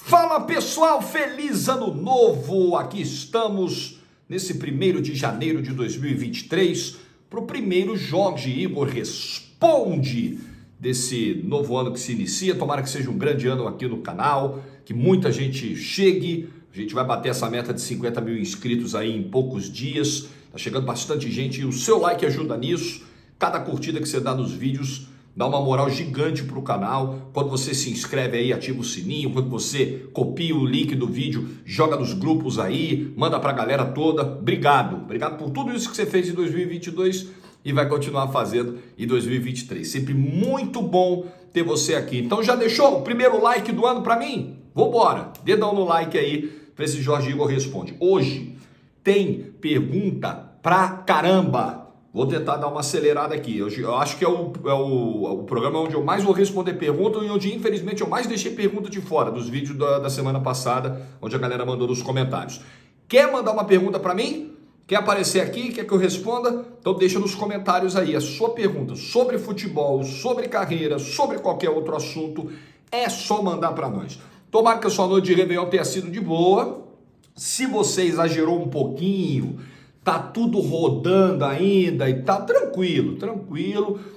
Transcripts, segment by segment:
Fala pessoal, feliz ano novo! Aqui estamos nesse 1º de janeiro de 2023 para o primeiro Jorge Igor Responde desse novo ano que se inicia. Tomara que seja um grande ano aqui no canal, que muita gente chegue. A gente vai bater essa meta de 50 mil inscritos aí em poucos dias. Tá chegando bastante gente e o seu like ajuda nisso. Cada curtida que você dá nos vídeos dá uma moral gigante para o canal. Quando você se inscreve aí, ativa o sininho. Quando você copia o link do vídeo, joga nos grupos aí, manda para a galera toda. Obrigado por tudo isso que você fez em 2022 e vai continuar fazendo em 2023. Sempre muito bom ter você aqui. Então já deixou o primeiro like do ano para mim? Vambora, dedão no like aí para esse Jorge Igor Responde. Hoje tem pergunta pra caramba. Vou tentar dar uma acelerada aqui. Eu acho que é o programa onde eu mais vou responder perguntas e onde, infelizmente, eu mais deixei pergunta de fora dos vídeos da semana passada, onde a galera mandou nos comentários. Quer mandar uma pergunta para mim? Quer aparecer aqui? Quer que eu responda? Então deixa nos comentários aí a sua pergunta sobre futebol, sobre carreira, sobre qualquer outro assunto. É só mandar para nós. Tomara que a sua noite de Réveillon tenha sido de boa. Se você exagerou um pouquinho, tá tudo rodando ainda e tá tranquilo.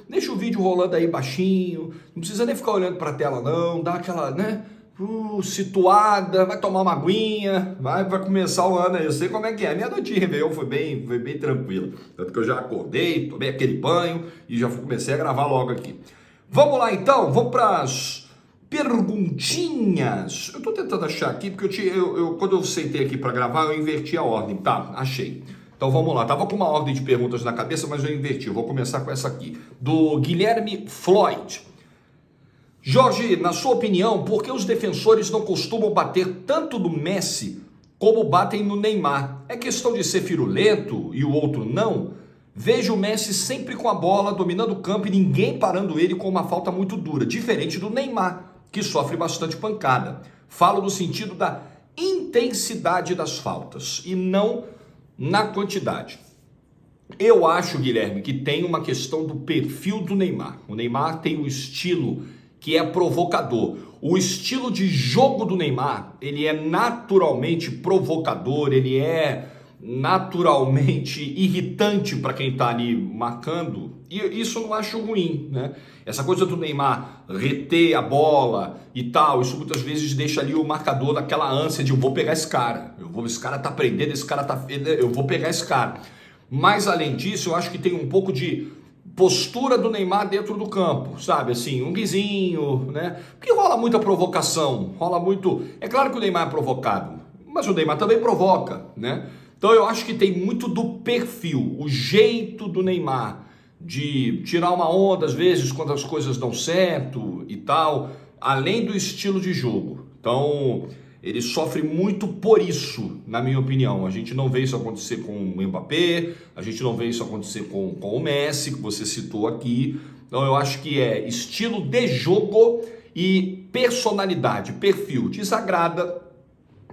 Deixa o vídeo rolando aí baixinho, não precisa nem ficar olhando para a tela não, dá aquela, né, situada, vai tomar uma aguinha, vai começar o ano aí. Eu sei como é que é. Minha noite de Réveillon foi bem tranquila. Tanto que eu já acordei, tomei aquele banho e já comecei a gravar logo aqui. Vamos lá então, vamos para as perguntinhas. Eu tô tentando achar aqui, porque quando eu sentei aqui para gravar, eu inverti a ordem. Tá, achei. Então vamos lá, tava com uma ordem de perguntas na cabeça, mas eu inverti. Eu vou começar com essa aqui, do Guilherme Floyd. Jorge, na sua opinião, por que os defensores não costumam bater tanto no Messi como batem no Neymar? É questão de ser firulento e o outro não? Vejo o Messi sempre com a bola, dominando o campo e ninguém parando ele com uma falta muito dura, diferente do Neymar, que sofre bastante pancada. Falo no sentido da intensidade das faltas e não na quantidade. Eu acho, Guilherme, que tem uma questão do perfil do Neymar. O Neymar tem um estilo que é provocador. O estilo de jogo do Neymar, ele é naturalmente provocador, ele é naturalmente irritante para quem está ali marcando, e isso eu não acho ruim, né? Essa coisa do Neymar reter a bola e tal, isso muitas vezes deixa ali o marcador naquela ânsia de eu vou pegar esse cara, esse cara tá prendendo, eu vou pegar esse cara. Mas além disso, eu acho que tem um pouco de postura do Neymar dentro do campo, sabe, assim, um guizinho, né? Porque rola muita provocação, é claro que o Neymar é provocado, mas o Neymar também provoca, né? Então eu acho que tem muito do perfil, o jeito do Neymar de tirar uma onda às vezes quando as coisas dão certo e tal, além do estilo de jogo. Então ele sofre muito por isso, na minha opinião. A gente não vê isso acontecer com o Mbappé, a gente não vê isso acontecer com o Messi, que você citou aqui. Então eu acho que é estilo de jogo e personalidade, perfil.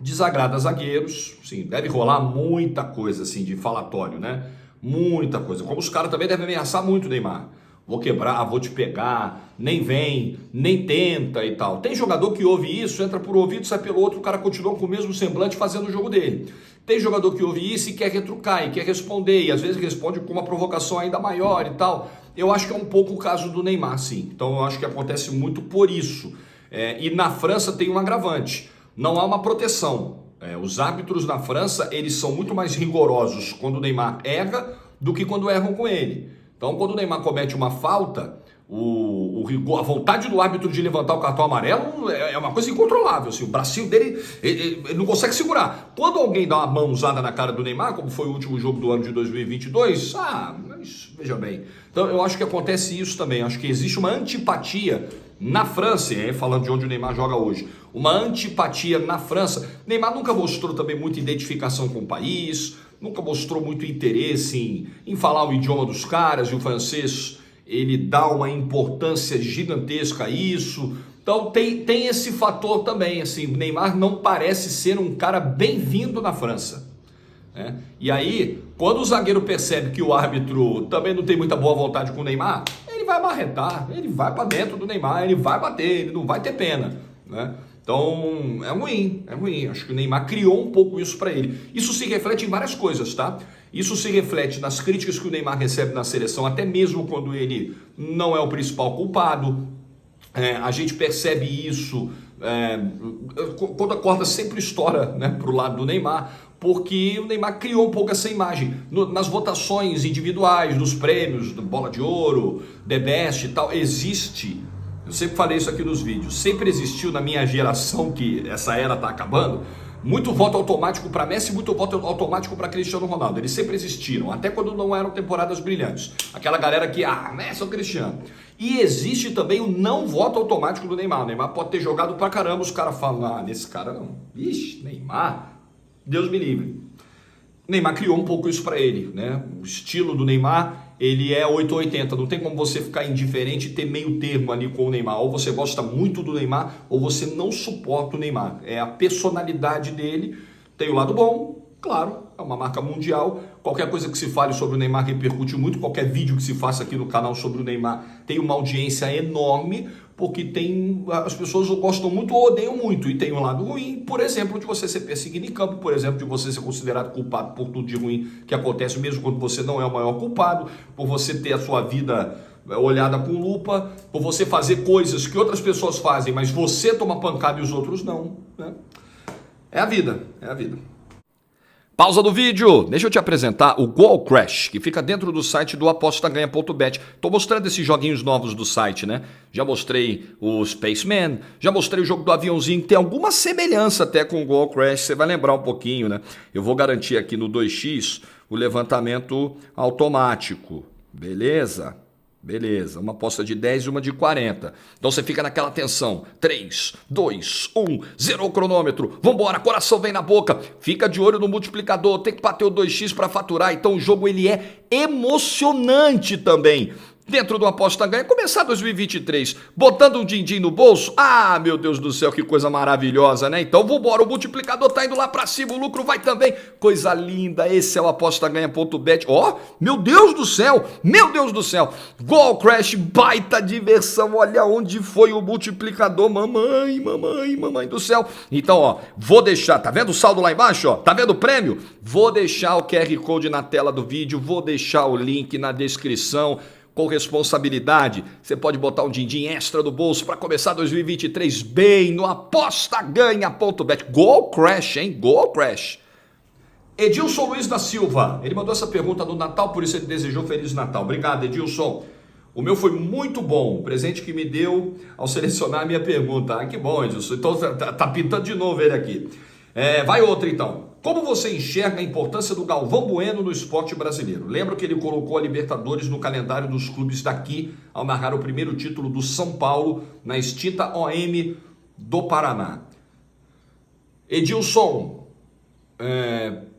Desagrada zagueiros, sim, deve rolar muita coisa assim de falatório, né? Muita coisa. Como os caras também devem ameaçar muito o Neymar. Vou quebrar, vou te pegar, nem vem, nem tenta e tal. Tem jogador que ouve isso, entra por um ouvido, sai pelo outro, o cara continua com o mesmo semblante fazendo o jogo dele. Tem jogador que ouve isso e quer retrucar, e quer responder, e às vezes responde com uma provocação ainda maior e tal. Eu acho que é um pouco o caso do Neymar, sim. Então eu acho que acontece muito por isso. E na França tem um agravante. Não há uma proteção. Os árbitros na França, eles são muito mais rigorosos quando o Neymar erra do que quando erram com ele. Então, quando o Neymar comete uma falta, a vontade do árbitro de levantar o cartão amarelo é uma coisa incontrolável. Assim, o bracinho dele, ele não consegue segurar. Quando alguém dá uma mãozada na cara do Neymar, como foi o último jogo do ano de 2022, mas veja bem. Então, eu acho que acontece isso também. Acho que existe uma antipatia na França, falando de onde o Neymar joga hoje, uma antipatia na França. Neymar nunca mostrou também muita identificação com o país, nunca mostrou muito interesse em falar o idioma dos caras, e o francês, ele dá uma importância gigantesca a isso. Então tem esse fator também, assim, o Neymar não parece ser um cara bem-vindo na França, né? E aí, quando o zagueiro percebe que o árbitro também não tem muita boa vontade com o Neymar, ele vai marretar, ele vai para dentro do Neymar, ele vai bater, ele não vai ter pena, né? Então, é ruim, é ruim. Acho que o Neymar criou um pouco isso para ele. Isso se reflete em várias coisas, tá? Isso se reflete nas críticas que o Neymar recebe na seleção, até mesmo quando ele não é o principal culpado. A gente percebe isso quando a corda sempre estoura, né, pro lado do Neymar, porque o Neymar criou um pouco essa imagem. Nas votações individuais, dos prêmios, do Bola de Ouro, The Best e tal, existe... Eu sempre falei isso aqui nos vídeos, sempre existiu na minha geração, que essa era está acabando, muito voto automático para Messi e muito voto automático para Cristiano Ronaldo. Eles sempre existiram, até quando não eram temporadas brilhantes. Aquela galera que, Messi ou Cristiano. E existe também o não voto automático do Neymar. O Neymar pode ter jogado pra caramba, os caras falam, nesse cara não. Ixi, Neymar, Deus me livre. O Neymar criou um pouco isso para ele, né? O estilo do Neymar, ele é 880, não tem como você ficar indiferente e ter meio termo ali com o Neymar. Ou você gosta muito do Neymar, ou você não suporta o Neymar. É a personalidade dele, tem o lado bom, claro, é uma marca mundial. Qualquer coisa que se fale sobre o Neymar repercute muito, qualquer vídeo que se faça aqui no canal sobre o Neymar tem uma audiência enorme, porque as pessoas gostam muito ou odeiam muito, e tem um lado ruim, por exemplo, de você ser perseguido em campo, por exemplo, de você ser considerado culpado por tudo de ruim que acontece, mesmo quando você não é o maior culpado, por você ter a sua vida olhada com lupa, por você fazer coisas que outras pessoas fazem, mas você toma pancada e os outros não, né? É a vida, é a vida. Pausa do vídeo, deixa eu te apresentar o Goal Crash, que fica dentro do site do apostaganha.bet. Tô mostrando esses joguinhos novos do site, né? Já mostrei o Spaceman, já mostrei o jogo do aviãozinho, que tem alguma semelhança até com o Goal Crash, você vai lembrar um pouquinho, né? Eu vou garantir aqui no 2x o levantamento automático, beleza? Beleza, uma aposta de 10 e uma de 40. Então você fica naquela tensão. 3, 2, 1, zerou o cronômetro. Vambora, coração vem na boca. Fica de olho no multiplicador, tem que bater o 2x para faturar. Então o jogo ele é emocionante também. Dentro do Aposta Ganha, começar 2023 botando um din-din no bolso. Meu Deus do céu, que coisa maravilhosa, né? Então vambora, o multiplicador tá indo lá pra cima, o lucro vai também. Coisa linda, esse é o apostaganha.bet. Meu Deus do céu, meu Deus do céu. Goal Crash, baita diversão, olha onde foi o multiplicador, mamãe do céu. Então, vou deixar, tá vendo o saldo lá embaixo, tá vendo o prêmio? Vou deixar o QR Code na tela do vídeo, vou deixar o link na descrição. Com responsabilidade, você pode botar um din-din extra no bolso para começar 2023 bem no apostaganha.bet. Goal Crash, hein? Goal Crash. Edilson Luiz da Silva, ele mandou essa pergunta no Natal, por isso ele desejou Feliz Natal. Obrigado, Edilson. O meu foi muito bom, o presente que me deu ao selecionar a minha pergunta. Que bom, Edilson. Então tá pintando de novo ele aqui. Vai outra então. Como você enxerga a importância do Galvão Bueno no esporte brasileiro? Lembro que ele colocou a Libertadores no calendário dos clubes daqui ao narrar o primeiro título do São Paulo na extinta OM do Paraná. Edilson,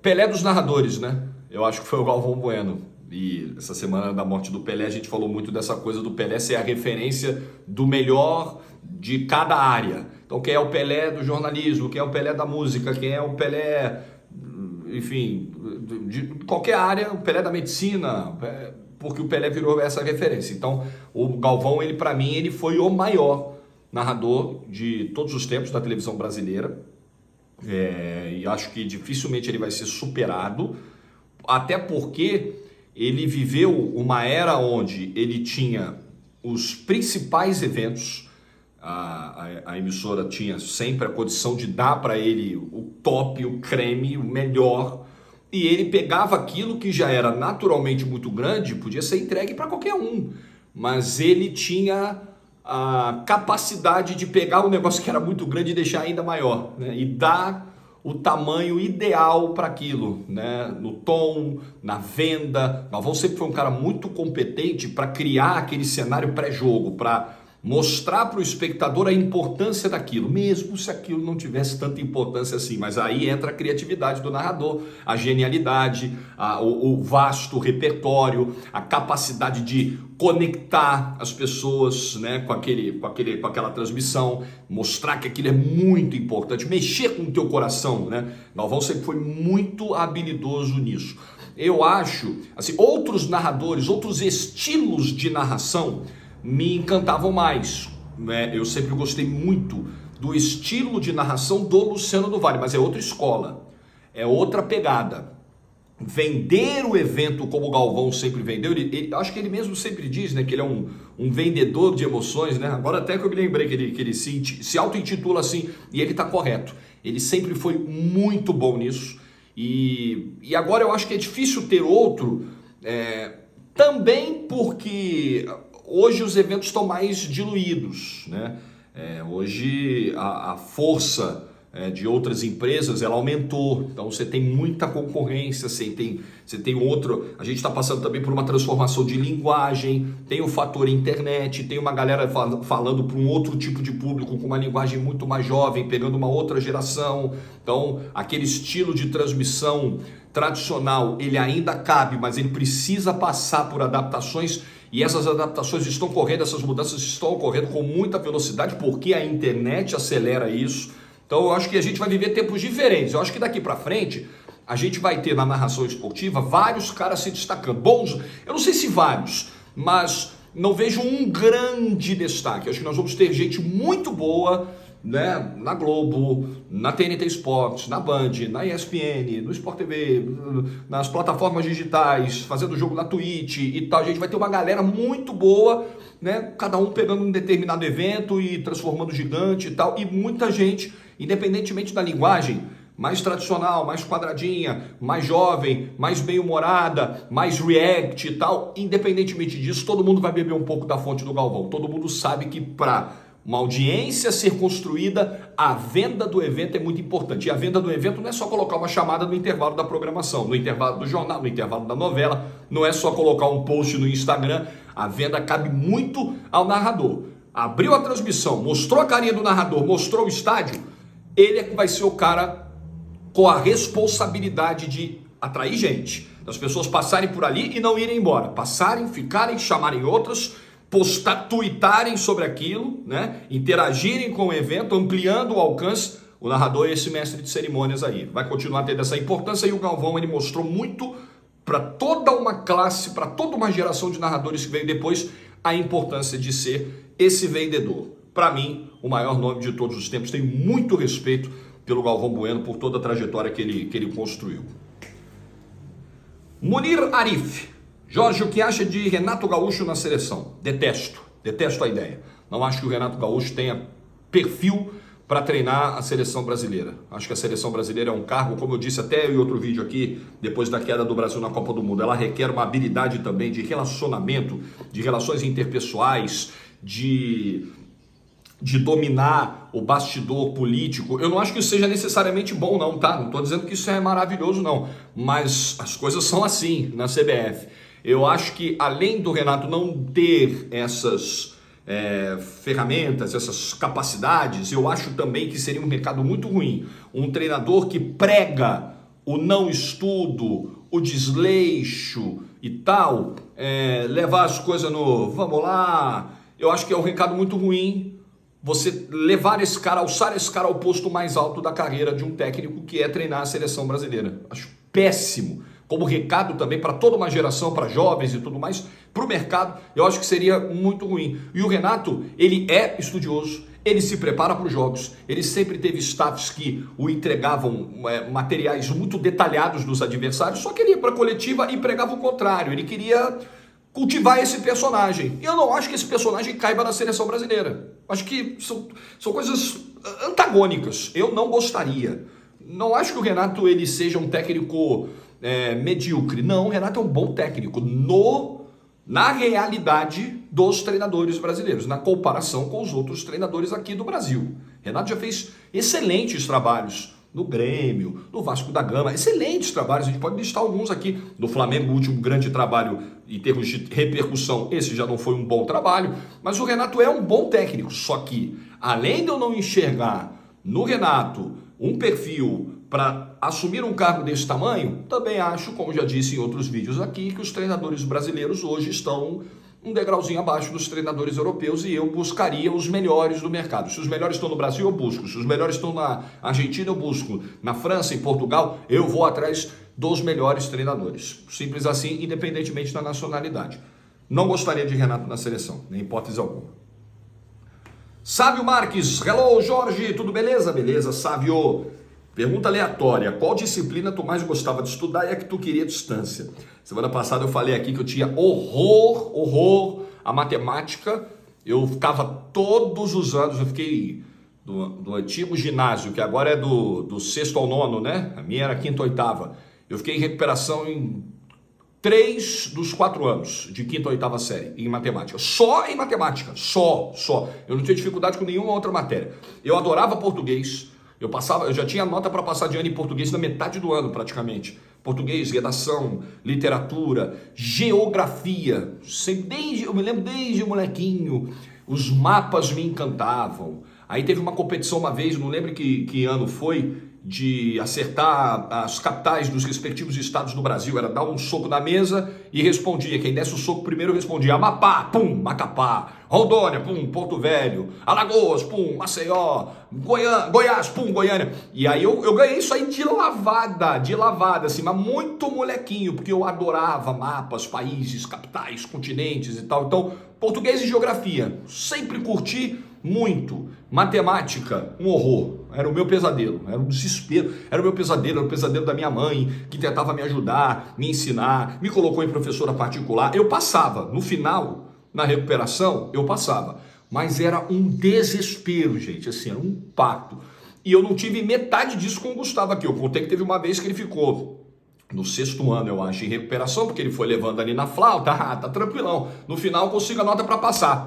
Pelé dos narradores, né? Eu acho que foi o Galvão Bueno. E essa semana da morte do Pelé a gente falou muito dessa coisa do Pelé ser a referência do melhor de cada área. Então quem é o Pelé do jornalismo, quem é o Pelé da música, quem é o Pelé, enfim, de qualquer área, o Pelé da medicina, porque o Pelé virou essa referência. Então o Galvão, ele para mim, ele foi o maior narrador de todos os tempos da televisão brasileira. E acho que dificilmente ele vai ser superado, até porque ele viveu uma era onde ele tinha os principais eventos. A emissora tinha sempre a condição de dar para ele o top, o creme, o melhor, e ele pegava aquilo que já era naturalmente muito grande, podia ser entregue para qualquer um, mas ele tinha a capacidade de pegar um negócio que era muito grande e deixar ainda maior, né? E dar o tamanho ideal para aquilo, né? No tom, na venda. Galvão sempre foi um cara muito competente para criar aquele cenário pré-jogo, para mostrar para o espectador a importância daquilo, mesmo se aquilo não tivesse tanta importância assim. Mas aí entra a criatividade do narrador, a genialidade, o vasto repertório, a capacidade de conectar as pessoas, né, com aquela transmissão, mostrar que aquilo é muito importante, mexer com o teu coração, né? Galvão sempre foi muito habilidoso nisso. Eu acho, assim, outros narradores, outros estilos de narração me encantavam mais, né? Eu sempre gostei muito do estilo de narração do Luciano do Vale, mas é outra escola, é outra pegada. Vender o evento como o Galvão sempre vendeu, acho que ele mesmo sempre diz, né, que ele é um vendedor de emoções, né? Agora até que eu me lembrei que ele se auto-intitula assim, e ele está correto. Ele sempre foi muito bom nisso, e agora eu acho que é difícil ter outro, também porque hoje os eventos estão mais diluídos, né? Hoje a força de outras empresas, ela aumentou, então você tem muita concorrência, você tem outro, a gente está passando também por uma transformação de linguagem, tem o fator internet, tem uma galera falando para um outro tipo de público com uma linguagem muito mais jovem, pegando uma outra geração, então aquele estilo de transmissão tradicional, ele ainda cabe, mas ele precisa passar por adaptações, e essas adaptações estão correndo, essas mudanças estão ocorrendo com muita velocidade, porque a internet acelera isso. Então eu acho que a gente vai viver tempos diferentes. Eu acho que daqui para frente a gente vai ter na narração esportiva vários caras se destacando. Bons, eu não sei se vários, mas não vejo um grande destaque. Eu acho que nós vamos ter gente muito boa, né, na Globo, na TNT Esportes, na Band, na ESPN, no Sport TV, nas plataformas digitais, fazendo jogo na Twitch e tal. A gente vai ter uma galera muito boa, né, cada um pegando um determinado evento e transformando gigante e tal, e muita gente, independentemente da linguagem, mais tradicional, mais quadradinha, mais jovem, mais bem-humorada, mais react e tal, independentemente disso, todo mundo vai beber um pouco da fonte do Galvão. Todo mundo sabe que para uma audiência ser construída, a venda do evento é muito importante. E a venda do evento não é só colocar uma chamada no intervalo da programação, no intervalo do jornal, no intervalo da novela, não é só colocar um post no Instagram. A venda cabe muito ao narrador. Abriu a transmissão, mostrou a carinha do narrador, mostrou o estádio, ele é que vai ser o cara com a responsabilidade de atrair gente, das pessoas passarem por ali e não irem embora, passarem, ficarem, chamarem outras, tuitarem sobre aquilo, né? Interagirem com o evento, ampliando o alcance. O narrador é esse mestre de cerimônias aí, vai continuar tendo essa importância, e o Galvão ele mostrou muito para toda uma classe, para toda uma geração de narradores que veio depois, a importância de ser esse vendedor. Para mim, o maior nome de todos os tempos. Tenho muito respeito pelo Galvão Bueno, por toda a trajetória que ele construiu. Munir Arif: Jorge, o que acha de Renato Gaúcho na seleção? Detesto a ideia. Não acho que o Renato Gaúcho tenha perfil para treinar a seleção brasileira. Acho que a seleção brasileira é um cargo, como eu disse até em outro vídeo aqui, depois da queda do Brasil na Copa do Mundo, ela requer uma habilidade também de relacionamento, de relações interpessoais, de dominar o bastidor político. Eu não acho que isso seja necessariamente bom não, tá? Não estou dizendo que isso é maravilhoso não, mas as coisas são assim na CBF. Eu acho que além do Renato não ter essas ferramentas, essas capacidades, eu acho também que seria um recado muito ruim. Um treinador que prega o não estudo, o desleixo e tal, levar as coisas no vamos lá, eu acho que é um recado muito ruim você levar esse cara, alçar esse cara ao posto mais alto da carreira de um técnico que é treinar a seleção brasileira. Acho péssimo. Como recado também para toda uma geração, para jovens e tudo mais, para o mercado, eu acho que seria muito ruim. E o Renato, ele é estudioso, ele se prepara para os jogos, ele sempre teve staffs que o entregavam materiais muito detalhados dos adversários, só que ele ia para a coletiva e pregava o contrário, ele queria cultivar esse personagem. E eu não acho que esse personagem caiba na seleção brasileira. Acho que são coisas antagônicas. Eu não gostaria. Não acho que o Renato ele seja um técnico medíocre. Não, o Renato é um bom técnico na realidade dos treinadores brasileiros, na comparação com os outros treinadores aqui do Brasil. Renato já fez excelentes trabalhos no Grêmio, no Vasco da Gama, excelentes trabalhos, a gente pode listar alguns aqui. No Flamengo, o último grande trabalho em termos de repercussão, esse já não foi um bom trabalho, mas o Renato é um bom técnico, só que além de eu não enxergar no Renato um perfil para assumir um cargo desse tamanho, também acho, como já disse em outros vídeos aqui, que os treinadores brasileiros hoje estão um degrauzinho abaixo dos treinadores europeus, e eu buscaria os melhores do mercado. Se os melhores estão no Brasil, eu busco. Se os melhores estão na Argentina, eu busco. Na França, em Portugal, eu vou atrás dos melhores treinadores. Simples assim, independentemente da nacionalidade. Não gostaria de Renato na seleção, nem hipótese alguma. Sávio Marques, hello Jorge, tudo beleza? Beleza, Sávio. Pergunta aleatória, qual disciplina tu mais gostava de estudar e a que tu queria à distância? Semana passada eu falei aqui que eu tinha horror a matemática. Eu ficava todos os anos, eu fiquei do antigo ginásio, que agora é do sexto ao nono, né? A minha era quinta, oitava. Eu fiquei em recuperação em 3 dos 4 anos, de quinta a oitava série, em matemática. Só em matemática, só. Eu não tinha dificuldade com nenhuma outra matéria. Eu adorava português. Eu já tinha nota para passar de ano em português na metade do ano, praticamente. Português, redação, literatura, geografia. Eu me lembro desde molequinho, os mapas me encantavam. Aí teve uma competição uma vez, não lembro que ano foi, de acertar as capitais dos respectivos estados do Brasil. Era dar um soco na mesa e respondia. Quem desse o soco primeiro respondia Amapá, pum, Macapá. Rondônia, pum, Porto Velho. Alagoas, pum, Maceió. Goiás, pum, Goiânia. E aí eu ganhei isso aí de lavada, assim, mas muito molequinho, porque eu adorava mapas, países, capitais, continentes e tal. Então, português e geografia, sempre curti muito. Matemática, um horror. Era o meu pesadelo, era um desespero. Era o pesadelo da minha mãe, que tentava me ajudar, me ensinar, me colocou em professora particular. Eu passava, no final, na recuperação, eu passava. Mas era um desespero, gente, assim, era um pacto. E eu não tive metade disso com o Gustavo aqui. Eu contei que teve uma vez que ele ficou no sexto ano, eu acho, em recuperação, porque ele foi levando ali na flauta, tá tranquilão. No final, eu consigo a nota para passar.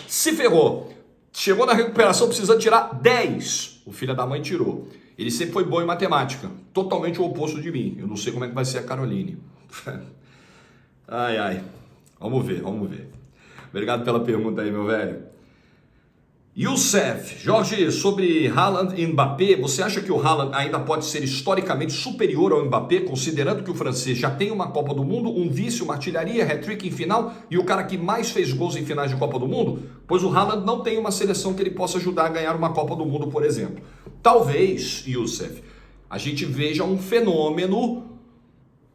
Se ferrou. Chegou na recuperação precisando tirar 10. O filho da mãe tirou. Ele sempre foi bom em matemática. Totalmente o oposto de mim. Eu não sei como é que vai ser a Caroline. Ai. Vamos ver. Obrigado pela pergunta aí, meu velho. Youssef, Jorge, sobre Haaland e Mbappé, você acha que o Haaland ainda pode ser historicamente superior ao Mbappé, considerando que o francês já tem uma Copa do Mundo, um vice, uma artilharia, hat-trick em final e o cara que mais fez gols em finais de Copa do Mundo? Pois o Haaland não tem uma seleção que ele possa ajudar a ganhar uma Copa do Mundo, por exemplo. Talvez, Youssef, a gente veja um fenômeno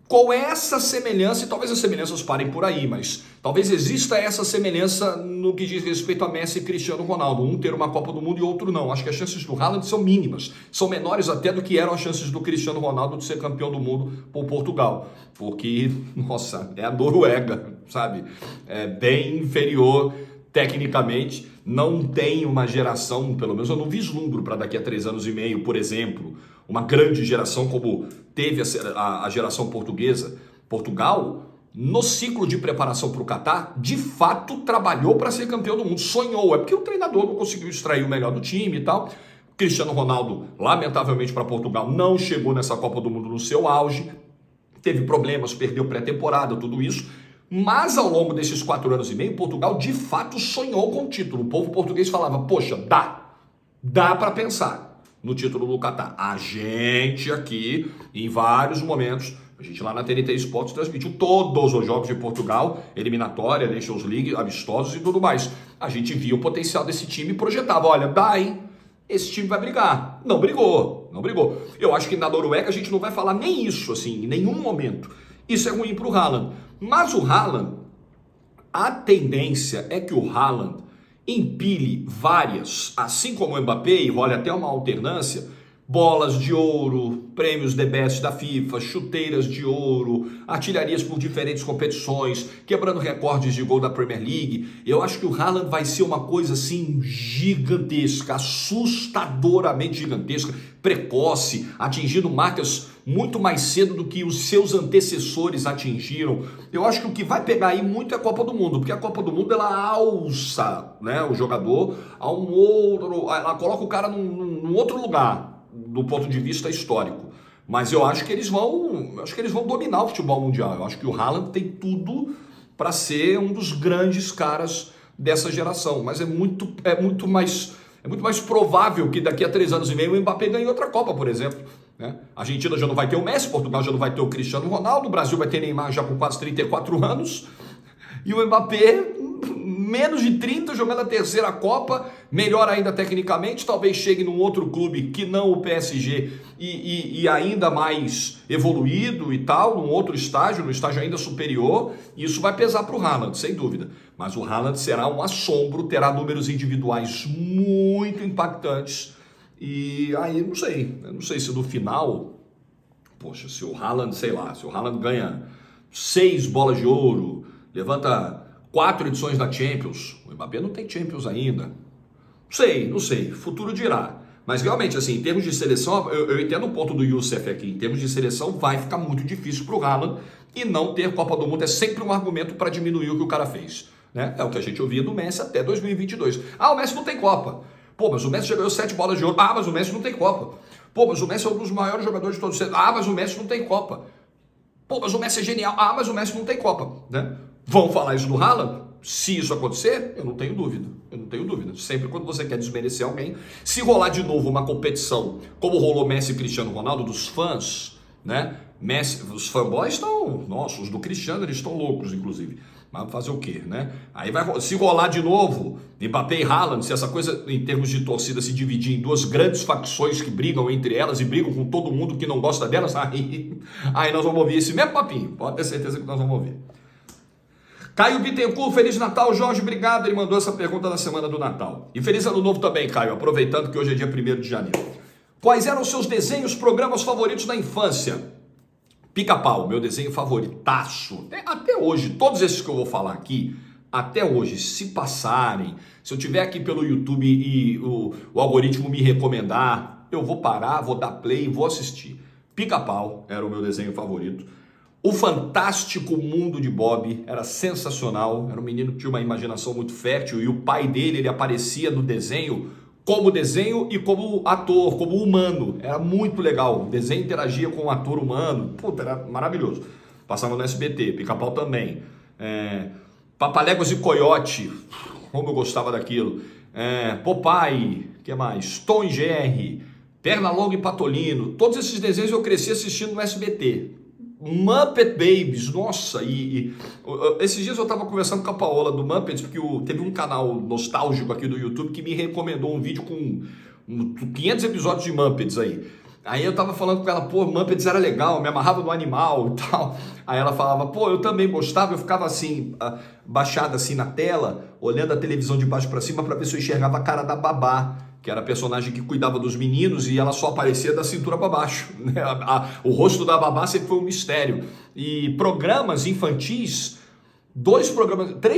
com essa semelhança, e talvez as semelhanças parem por aí, mas talvez exista essa semelhança no que diz respeito a Messi e Cristiano Ronaldo, um ter uma Copa do Mundo e outro não. Acho que as chances do Haaland são mínimas, são menores até do que eram as chances do Cristiano Ronaldo de ser campeão do mundo por Portugal, porque, nossa, é a Noruega, sabe? É bem inferior tecnicamente, não tem uma geração, pelo menos eu não vislumbro para daqui a 3 anos e meio, por exemplo, uma grande geração como teve a geração portuguesa. Portugal, no ciclo de preparação para o Catar, de fato trabalhou para ser campeão do mundo, sonhou, é porque o treinador não conseguiu extrair o melhor do time e tal. Cristiano Ronaldo, lamentavelmente para Portugal, não chegou nessa Copa do Mundo no seu auge, teve problemas, perdeu pré-temporada, tudo isso. Mas ao longo desses 4 anos e meio, Portugal de fato sonhou com o título. O povo português falava, poxa, dá para pensar no título do Catar. A gente aqui, em vários momentos, a gente lá na TNT Esportes transmitiu todos os jogos de Portugal, eliminatória, Nations League, amistosos e tudo mais. A gente via o potencial desse time e projetava, olha, dá, hein? Esse time vai brigar. Não brigou. Eu acho que na Noruega a gente não vai falar nem isso, assim, em nenhum momento. Isso é ruim para o Haaland. Mas o Haaland, a tendência é que o Haaland empilhe várias, assim como o Mbappé, e role até uma alternância, bolas de ouro, prêmios The Best da FIFA, chuteiras de ouro, artilharias por diferentes competições, quebrando recordes de gol da Premier League. Eu acho que o Haaland vai ser uma coisa assim gigantesca, assustadoramente gigantesca, precoce, atingindo marcas muito mais cedo do que os seus antecessores atingiram. Eu acho que o que vai pegar aí muito é a Copa do Mundo, porque a Copa do Mundo ela alça, né, o jogador a um outro, ela coloca o cara num outro lugar do ponto de vista histórico. Mas eu acho que eles vão dominar o futebol mundial. Eu acho que o Haaland tem tudo para ser um dos grandes caras dessa geração, mas é muito mais provável que daqui a 3 anos e meio o Mbappé ganhe outra Copa, por exemplo. Né? A Argentina já não vai ter o Messi, Portugal já não vai ter o Cristiano Ronaldo, o Brasil vai ter Neymar já com quase 34 anos, e o Mbappé, menos de 30, jogando a 3ª Copa, melhor ainda tecnicamente, talvez chegue num outro clube que não o PSG e ainda mais evoluído e tal, num outro estágio, no estágio ainda superior, e isso vai pesar para o Haaland, sem dúvida. Mas o Haaland será um assombro, terá números individuais muito impactantes, e aí eu não sei se no final, poxa, se o Haaland, sei lá, se o Haaland ganha 6 bolas de ouro, levanta 4 edições da Champions, o Mbappé não tem Champions ainda, não sei, futuro dirá. Mas realmente, assim, em termos de seleção, eu entendo o ponto do Youssef aqui, em termos de seleção vai ficar muito difícil para o Haaland, e não ter Copa do Mundo é sempre um argumento para diminuir o que o cara fez, né? É o que a gente ouvia do Messi até 2022. Ah, o Messi não tem Copa. Pô, mas o Messi já ganhou 7 bolas de ouro. Ah, mas o Messi não tem Copa. Pô, mas o Messi é um dos maiores jogadores de todos os tempos. Ah, mas o Messi não tem Copa. Pô, mas o Messi é genial. Ah, mas o Messi não tem Copa, né? Vão falar isso do Haaland? Se isso acontecer, eu não tenho dúvida. Eu não tenho dúvida. Sempre quando você quer desmerecer alguém, se rolar de novo uma competição, como rolou Messi e Cristiano Ronaldo, dos fãs, né? Messi, os fanboys estão, nossa, os do Cristiano, eles estão loucos, inclusive. Mas fazer o quê, né? Aí vai, se rolar de novo, Mbappé e Haaland, se essa coisa em termos de torcida se dividir em duas grandes facções que brigam entre elas e brigam com todo mundo que não gosta delas, aí nós vamos ouvir esse mesmo papinho. Pode ter certeza que nós vamos ouvir. Caio Bittencourt, Feliz Natal, Jorge, obrigado. Ele mandou essa pergunta na semana do Natal. E Feliz Ano Novo também, Caio, aproveitando que hoje é dia 1º de janeiro. Quais eram os seus desenhos, programas favoritos na infância? Pica-Pau, meu desenho favoritaço. Até hoje, todos esses que eu vou falar aqui, até hoje, se passarem, se eu tiver aqui pelo YouTube e o algoritmo me recomendar, eu vou parar, vou dar play e vou assistir. Pica-Pau era o meu desenho favorito. O Fantástico Mundo de Bob era sensacional. Era um menino que tinha uma imaginação muito fértil e o pai dele, ele aparecia no desenho como desenho e como ator, como humano. Era muito legal. O desenho interagia com o ator humano. Puta, era maravilhoso. Passava no SBT, Pica-Pau também. Papaléguas e Coiote, como eu gostava daquilo. Popeye, que mais? Tom e Jerry, Pernalonga e Patolino. Todos esses desenhos eu cresci assistindo no SBT. Muppet Babies, nossa, esses dias eu estava conversando com a Paola do Muppets, porque teve um canal nostálgico aqui do YouTube que me recomendou um vídeo com 500 episódios de Muppets aí. Aí eu tava falando com ela, pô, Muppets era legal, me amarrava no animal e tal. Aí ela falava, pô, eu também gostava, eu ficava assim, baixada assim na tela, olhando a televisão de baixo para cima para ver se eu enxergava a cara da Babá, que era a personagem que cuidava dos meninos e ela só aparecia da cintura para baixo, né? O rosto da Babá sempre foi um mistério. E programas infantis, 3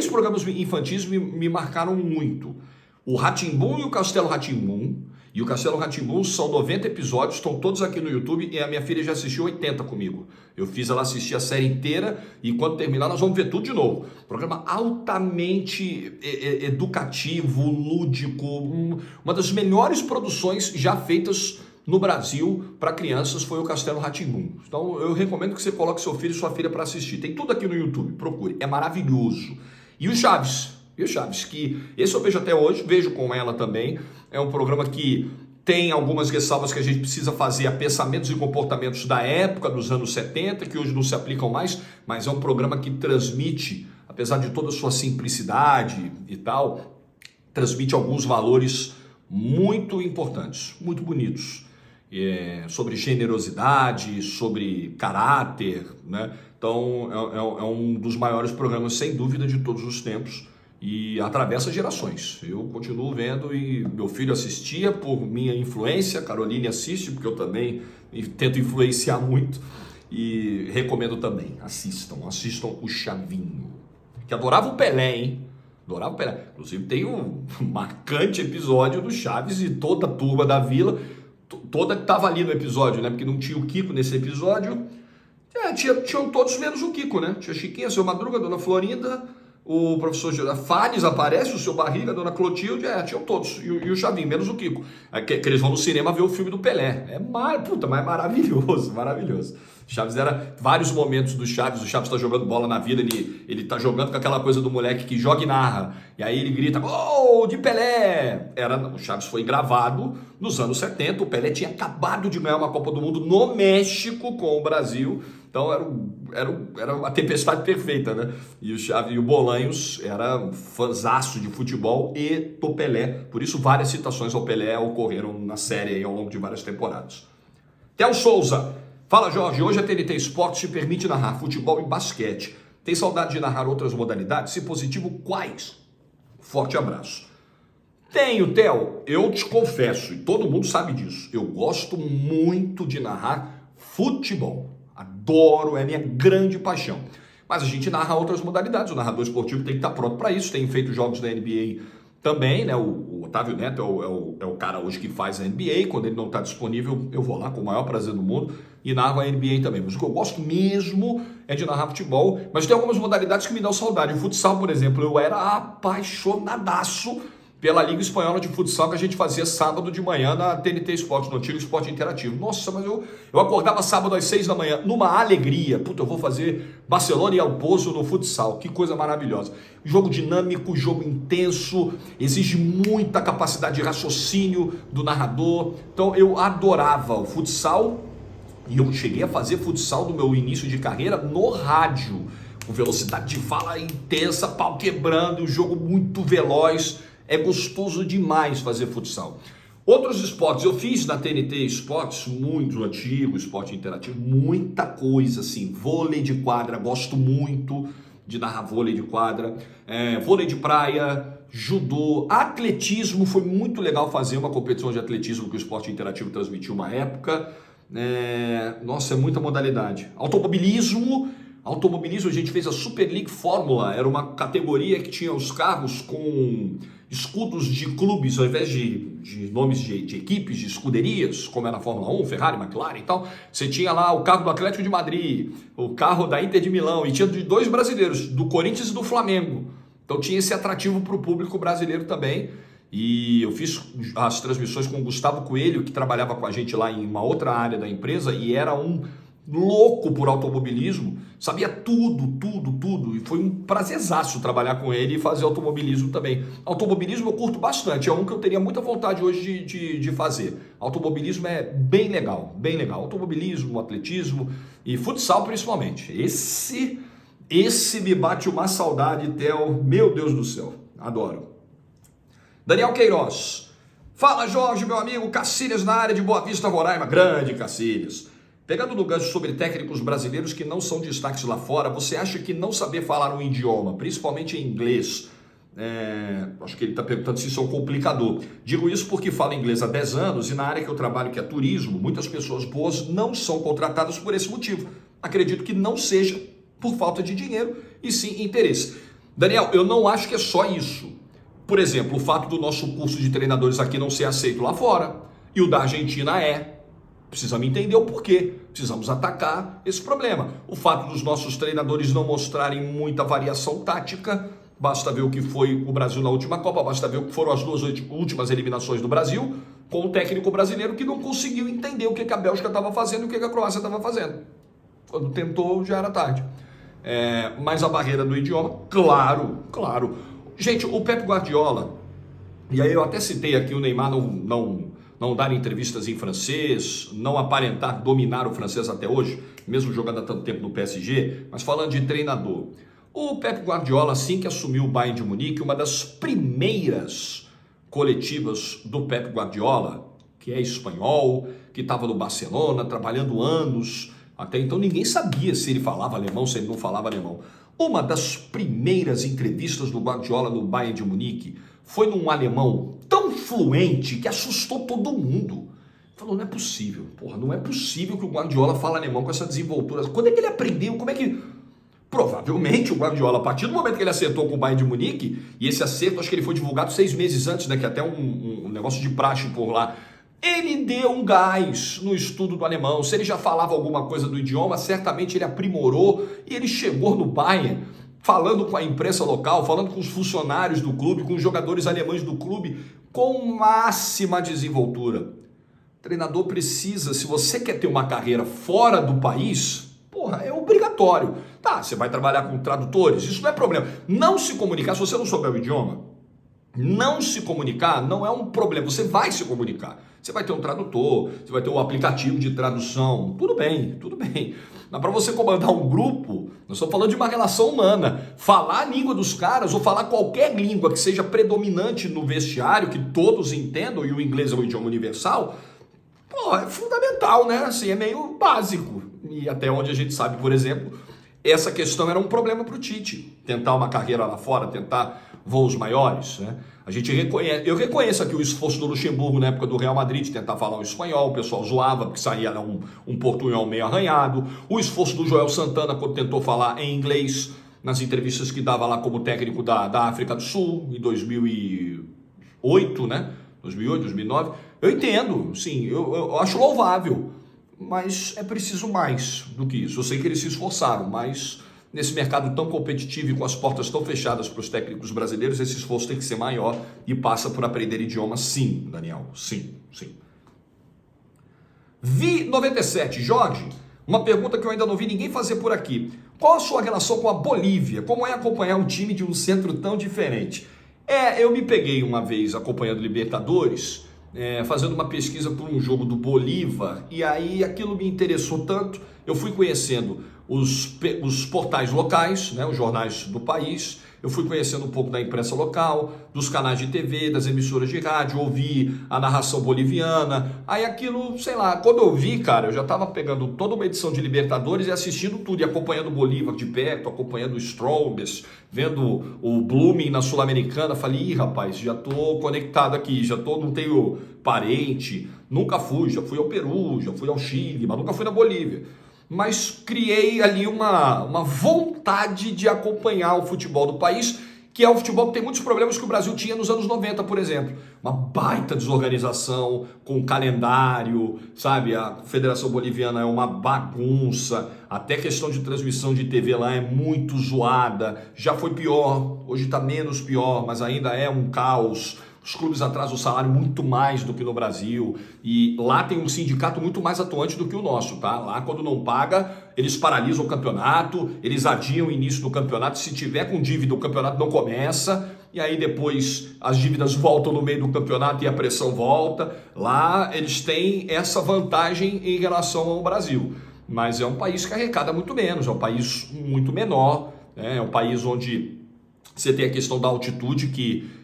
programas infantis me marcaram muito. O Rá-Tim-Bum e o Castelo Rá-Tim-Bum. E o Castelo Rá-Tim-Bum são 90 episódios, estão todos aqui no YouTube e a minha filha já assistiu 80 comigo. Eu fiz ela assistir a série inteira e quando terminar nós vamos ver tudo de novo. Programa altamente educativo, lúdico, uma das melhores produções já feitas no Brasil para crianças foi o Castelo Rá-Tim-Bum. Então eu recomendo que você coloque seu filho e sua filha para assistir. Tem tudo aqui no YouTube, procure, é maravilhoso. E o Chaves, que esse eu vejo até hoje, vejo com ela também. É um programa que tem algumas ressalvas que a gente precisa fazer a pensamentos e comportamentos da época, dos anos 70, que hoje não se aplicam mais, mas é um programa que transmite, apesar de toda a sua simplicidade e tal, transmite alguns valores muito importantes, muito bonitos, sobre generosidade, sobre caráter, né? Então é um dos maiores programas, sem dúvida, de todos os tempos. E atravessa gerações. Eu continuo vendo e meu filho assistia por minha influência, Caroline assiste, porque eu também tento influenciar muito. E recomendo também, assistam o Chavinho, que adorava o Pelé, hein? Adorava o Pelé. Inclusive tem um marcante episódio do Chaves e toda a turma da vila, toda que estava ali no episódio, né? Porque não tinha o Kiko nesse episódio. Tinham todos menos o Kiko, né? Tinha Chiquinha, Seu Madruga, Dona Florinda, o professor Fales aparece, o Seu Barriga, a Dona Clotilde, tinham todos, e o Chavinho, menos o Kiko, que eles vão no cinema ver o filme do Pelé, mas é maravilhoso, maravilhoso. Chaves era vários momentos do Chaves, o Chaves tá jogando bola na vida, ele tá jogando com aquela coisa do moleque que joga e narra, e aí ele grita, gol de Pelé! O Chaves foi gravado nos anos 70, o Pelé tinha acabado de ganhar uma Copa do Mundo no México com o Brasil, Então era uma tempestade perfeita, né? E o Bolanhos era fãzaço de futebol e do Pelé. Por isso várias citações ao Pelé ocorreram na série aí ao longo de várias temporadas. Theo Souza. Fala, Jorge. Hoje a TNT Esportes te permite narrar futebol e basquete. Tem saudade de narrar outras modalidades? Se positivo, quais? Forte abraço. Tenho, Theo. Eu te confesso, e todo mundo sabe disso, eu gosto muito de narrar futebol. Adoro, é minha grande paixão. Mas a gente narra outras modalidades. O narrador esportivo tem que estar pronto para isso. Tem feito jogos da NBA também, né? O Otávio Neto é o cara hoje que faz a NBA. Quando ele não está disponível, eu vou lá com o maior prazer do mundo e narro a NBA também. Mas o que eu gosto mesmo é de narrar futebol. Mas tem algumas modalidades que me dão saudade. O futsal, por exemplo, eu era apaixonadaço pela Liga Espanhola de Futsal que a gente fazia sábado de manhã na TNT Esportes, no antigo Esporte Interativo. Nossa, mas eu acordava sábado às 6 da manhã, numa alegria. Puta, eu vou fazer Barcelona e El Pozo no futsal. Que coisa maravilhosa. Jogo dinâmico, jogo intenso, exige muita capacidade de raciocínio do narrador. Então eu adorava o futsal e eu cheguei a fazer futsal no meu início de carreira no rádio. Com velocidade de fala intensa, pau quebrando, jogo muito veloz. É gostoso demais fazer futsal. Outros esportes, eu fiz na TNT Esportes, muito antigo, esporte interativo, muita coisa assim, vôlei de quadra, gosto muito de narrar vôlei de quadra, vôlei de praia, judô, atletismo, foi muito legal fazer uma competição de atletismo que o esporte interativo transmitiu uma época, nossa, é muita modalidade. Automobilismo, a gente fez a Super League Fórmula, era uma categoria que tinha os carros com escudos de clubes, ao invés de nomes de equipes, de escuderias, como era a Fórmula 1, Ferrari, McLaren e tal, você tinha lá o carro do Atlético de Madrid, o carro da Inter de Milão, e tinha de dois brasileiros, do Corinthians e do Flamengo. Então tinha esse atrativo para o público brasileiro também. E eu fiz as transmissões com o Gustavo Coelho, que trabalhava com a gente lá em uma outra área da empresa, e era um louco por automobilismo, sabia tudo, e foi um prazerzaço trabalhar com ele e fazer automobilismo também. Automobilismo eu curto bastante, é um que eu teria muita vontade hoje de fazer. Automobilismo é bem legal, automobilismo, atletismo e futsal principalmente. Esse me bate uma saudade, Theo, meu Deus do céu, adoro. Daniel Queiroz, fala Jorge, meu amigo, Cacilhas na área de Boa Vista, Roraima, grande Cacilhas. Pegando no gancho sobre técnicos brasileiros que não são destaques lá fora, você acha que não saber falar um idioma, principalmente em inglês, acho que ele está perguntando se isso é um complicador. Digo isso porque falo inglês há 10 anos e na área que eu trabalho, que é turismo, muitas pessoas boas não são contratadas por esse motivo. Acredito que não seja por falta de dinheiro e sim interesse. Daniel, eu não acho que é só isso. Por exemplo, o fato do nosso curso de treinadores aqui não ser aceito lá fora e o da Argentina é. Precisamos entender o porquê, precisamos atacar esse problema. O fato dos nossos treinadores não mostrarem muita variação tática, basta ver o que foi o Brasil na última Copa, basta ver o que foram as duas últimas eliminações do Brasil, com o técnico brasileiro que não conseguiu entender o que a Bélgica estava fazendo e o que a Croácia estava fazendo. Quando tentou, já era tarde. Mas a barreira do idioma, claro. Gente, o Pep Guardiola, e aí eu até citei aqui o Neymar não dar entrevistas em francês, não aparentar dominar o francês até hoje, mesmo jogando há tanto tempo no PSG, mas falando de treinador. O Pep Guardiola, assim que assumiu o Bayern de Munique, uma das primeiras coletivas do Pep Guardiola, que é espanhol, que estava no Barcelona, trabalhando anos, até então ninguém sabia se ele falava alemão, se ele não falava alemão. Uma das primeiras entrevistas do Guardiola no Bayern de Munique foi num alemão tão fluente que assustou todo mundo. Falou, não é possível, não é possível que o Guardiola fale alemão com essa desenvoltura. Quando é que ele aprendeu? Como é que... Provavelmente o Guardiola, a partir do momento que ele acertou com o Bayern de Munique, e esse acerto acho que ele foi divulgado 6 meses antes, né, que é até um negócio de praxe por lá, ele deu um gás no estudo do alemão. Se ele já falava alguma coisa do idioma, certamente ele aprimorou e ele chegou no Bayern falando com a imprensa local, falando com os funcionários do clube, com os jogadores alemães do clube, com máxima desenvoltura. O treinador precisa, se você quer ter uma carreira fora do país, é obrigatório. Tá, você vai trabalhar com tradutores, isso não é problema. Não se comunicar, se você não souber o idioma, Não se comunicar não é um problema, você vai se comunicar. Você vai ter um tradutor, você vai ter um aplicativo de tradução, tudo bem, tudo bem. Mas para você comandar um grupo, nós estamos falando de uma relação humana. Falar a língua dos caras ou falar qualquer língua que seja predominante no vestiário, que todos entendam, e o inglês é um idioma universal, pô, é fundamental, né? Assim, é meio básico. E até onde a gente sabe, por exemplo, essa questão era um problema para o Tite. Tentar uma carreira lá fora, tentar voos maiores, né? Eu reconheço aqui o esforço do Luxemburgo na época do Real Madrid de tentar falar o espanhol, o pessoal zoava porque saía um portunhol meio arranhado. O esforço do Joel Santana quando tentou falar em inglês nas entrevistas que dava lá como técnico da África do Sul em 2008, né? 2008, 2009. Eu entendo, sim, eu acho louvável, mas é preciso mais do que isso. Eu sei que eles se esforçaram, mas nesse mercado tão competitivo e com as portas tão fechadas para os técnicos brasileiros, esse esforço tem que ser maior e passa por aprender idiomas, sim, Daniel, sim, sim. Vi97, Jorge, uma pergunta que eu ainda não vi ninguém fazer por aqui. Qual a sua relação com a Bolívia? Como é acompanhar um time de um centro tão diferente? Eu me peguei uma vez acompanhando Libertadores, fazendo uma pesquisa por um jogo do Bolívar, e aí aquilo me interessou tanto, eu fui conhecendo os portais locais, né, os jornais do país, eu fui conhecendo um pouco da imprensa local, dos canais de TV, das emissoras de rádio, ouvi a narração boliviana, aí aquilo, sei lá, quando eu vi, cara, eu já estava pegando toda uma edição de Libertadores e assistindo tudo, e acompanhando o Bolívar de perto, acompanhando o Strongest, vendo o Blooming na Sul-Americana, falei, ih, rapaz, já tô conectado aqui, não tenho parente, nunca fui, já fui ao Peru, já fui ao Chile, mas nunca fui na Bolívia. Mas criei ali uma vontade de acompanhar o futebol do país, que é um futebol que tem muitos problemas que o Brasil tinha nos anos 90, por exemplo. Uma baita desorganização, com calendário, sabe? A Federação Boliviana é uma bagunça, até questão de transmissão de TV lá é muito zoada, já foi pior, hoje está menos pior, mas ainda é um caos. Os clubes atrasam o salário muito mais do que no Brasil, e lá tem um sindicato muito mais atuante do que o nosso, tá? Lá quando não paga, eles paralisam o campeonato, eles adiam o início do campeonato, se tiver com dívida o campeonato não começa, e aí depois as dívidas voltam no meio do campeonato e a pressão volta. Lá eles têm essa vantagem em relação ao Brasil, mas é um país que arrecada muito menos, é um país muito menor, né? É um país onde você tem a questão da altitude que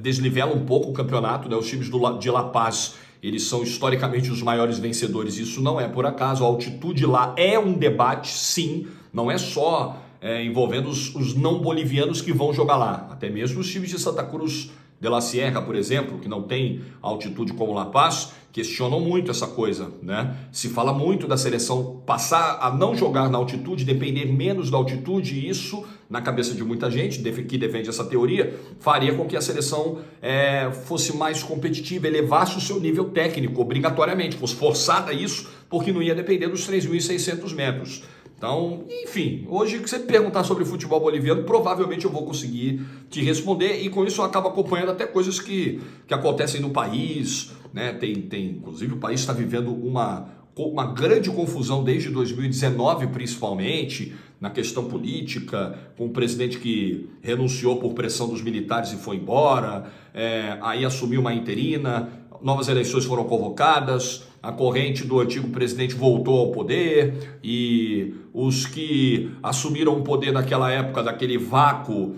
desnivela um pouco o campeonato, né? Os times de La Paz, eles são historicamente os maiores vencedores, isso não é por acaso. A altitude lá é um debate, sim, não é só envolvendo os não bolivianos que vão jogar lá, até mesmo os times de Santa Cruz de la Sierra, por exemplo, que não tem altitude como La Paz, questionam muito essa coisa, né? Se fala muito da seleção passar a não jogar na altitude, depender menos da altitude, e isso, na cabeça de muita gente que defende essa teoria, faria com que a seleção fosse mais competitiva, elevasse o seu nível técnico, obrigatoriamente, fosse forçada a isso, porque não ia depender dos 3.600 metros. Então, enfim, hoje que você me perguntar sobre futebol boliviano, provavelmente eu vou conseguir te responder, e com isso eu acabo acompanhando até coisas que acontecem no país, né? Inclusive o país está vivendo uma grande confusão desde 2019, principalmente, na questão política, com o presidente que renunciou por pressão dos militares e foi embora, aí assumiu uma interina, novas eleições foram convocadas, a corrente do antigo presidente voltou ao poder, e os que assumiram o poder naquela época, daquele vácuo,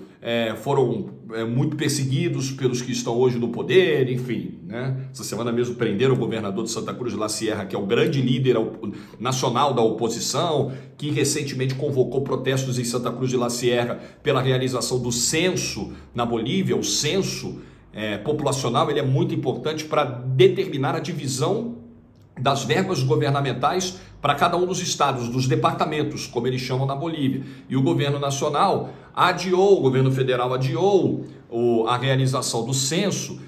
foram muito perseguidos pelos que estão hoje no poder, enfim, né? Essa semana mesmo prenderam o governador de Santa Cruz de la Sierra, que é o grande líder nacional da oposição, que recentemente convocou protestos em Santa Cruz de la Sierra pela realização do censo na Bolívia. O censo populacional, ele é muito importante para determinar a divisão das verbas governamentais para cada um dos estados, dos departamentos, como eles chamam na Bolívia. E o governo nacional o governo federal adiou a realização do censo,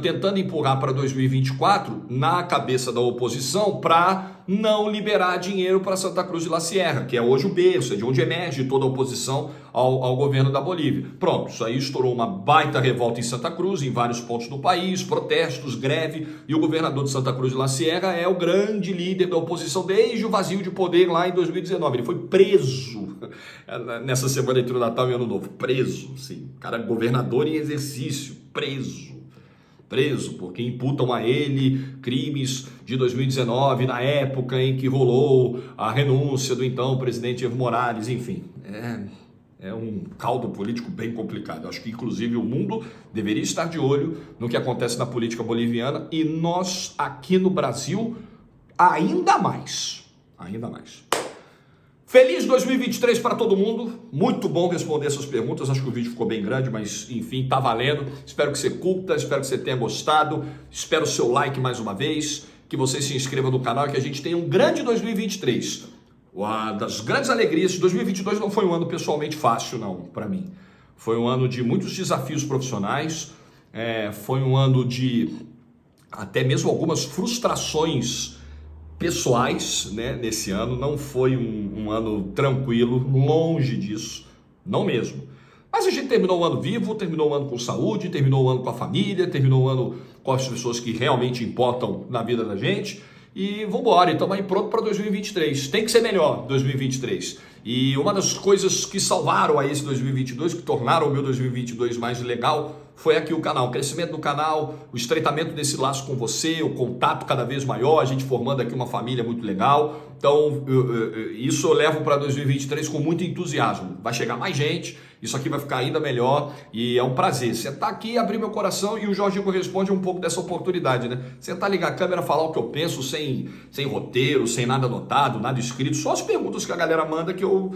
tentando empurrar para 2024 na cabeça da oposição para não liberar dinheiro para Santa Cruz de la Sierra, que é hoje o berço, de onde emerge toda a oposição ao governo da Bolívia. Pronto, isso aí estourou uma baita revolta em Santa Cruz, em vários pontos do país, protestos, greve, e o governador de Santa Cruz de la Sierra é o grande líder da oposição desde o vazio de poder lá em 2019. Ele foi preso nessa semana entre o Natal e o Ano Novo. Preso, sim. Cara, governador em exercício. preso, porque imputam a ele crimes de 2019, na época em que rolou a renúncia do então presidente Evo Morales, enfim. É um caldo político bem complicado. Acho que, inclusive, o mundo deveria estar de olho no que acontece na política boliviana e nós, aqui no Brasil, ainda mais. Feliz 2023 para todo mundo. Muito bom responder essas perguntas. Acho que o vídeo ficou bem grande, mas enfim, tá valendo. Espero que você curta, espero que você tenha gostado. Espero o seu like mais uma vez, que você se inscreva no canal e que a gente tenha um grande 2023. Uma das grandes alegrias de 2022 não foi um ano pessoalmente fácil, não, para mim. Foi um ano de muitos desafios profissionais, foi um ano de até mesmo algumas frustrações pessoais, né, nesse ano. Não foi um ano tranquilo, longe disso, não mesmo. Mas a gente terminou o ano vivo, terminou o ano com saúde, terminou o ano com a família, terminou o ano com as pessoas que realmente importam na vida da gente. E vamos embora, então aí pronto para 2023. Tem que ser melhor 2023. E uma das coisas que salvaram aí esse 2022, que tornaram o meu 2022 mais legal, foi aqui o canal, o crescimento do canal, o estreitamento desse laço com você, o contato cada vez maior, a gente formando aqui uma família muito legal. Então, isso eu levo para 2023 com muito entusiasmo. Vai chegar mais gente, isso aqui vai ficar ainda melhor e é um prazer sentar aqui, abrir meu coração, e o Jorginho responde um pouco dessa oportunidade, né? Sentar, ligar a câmera, falar o que eu penso, sem roteiro, sem nada anotado, nada escrito, só as perguntas que a galera manda que eu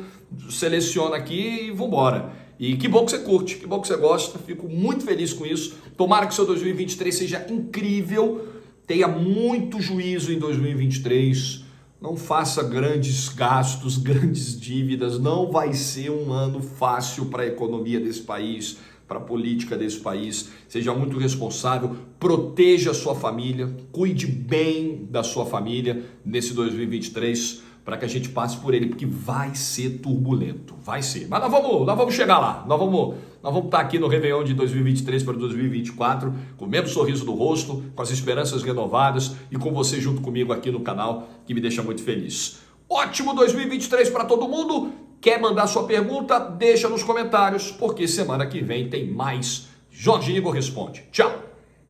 seleciono aqui e vambora. E que bom que você curte, que bom que você gosta, fico muito feliz com isso. Tomara que o seu 2023 seja incrível, tenha muito juízo em 2023, não faça grandes gastos, grandes dívidas, não vai ser um ano fácil para a economia desse país, para a política desse país. Seja muito responsável, proteja a sua família, cuide bem da sua família nesse 2023, para que a gente passe por ele, porque vai ser turbulento, vai ser. Mas nós vamos chegar lá, nós vamos estar aqui no Réveillon de 2023 para 2024, com o mesmo sorriso no rosto, com as esperanças renovadas e com você junto comigo aqui no canal, que me deixa muito feliz. Ótimo 2023 para todo mundo. Quer mandar sua pergunta? Deixa nos comentários, porque semana que vem tem mais Jorginho Responde. Tchau!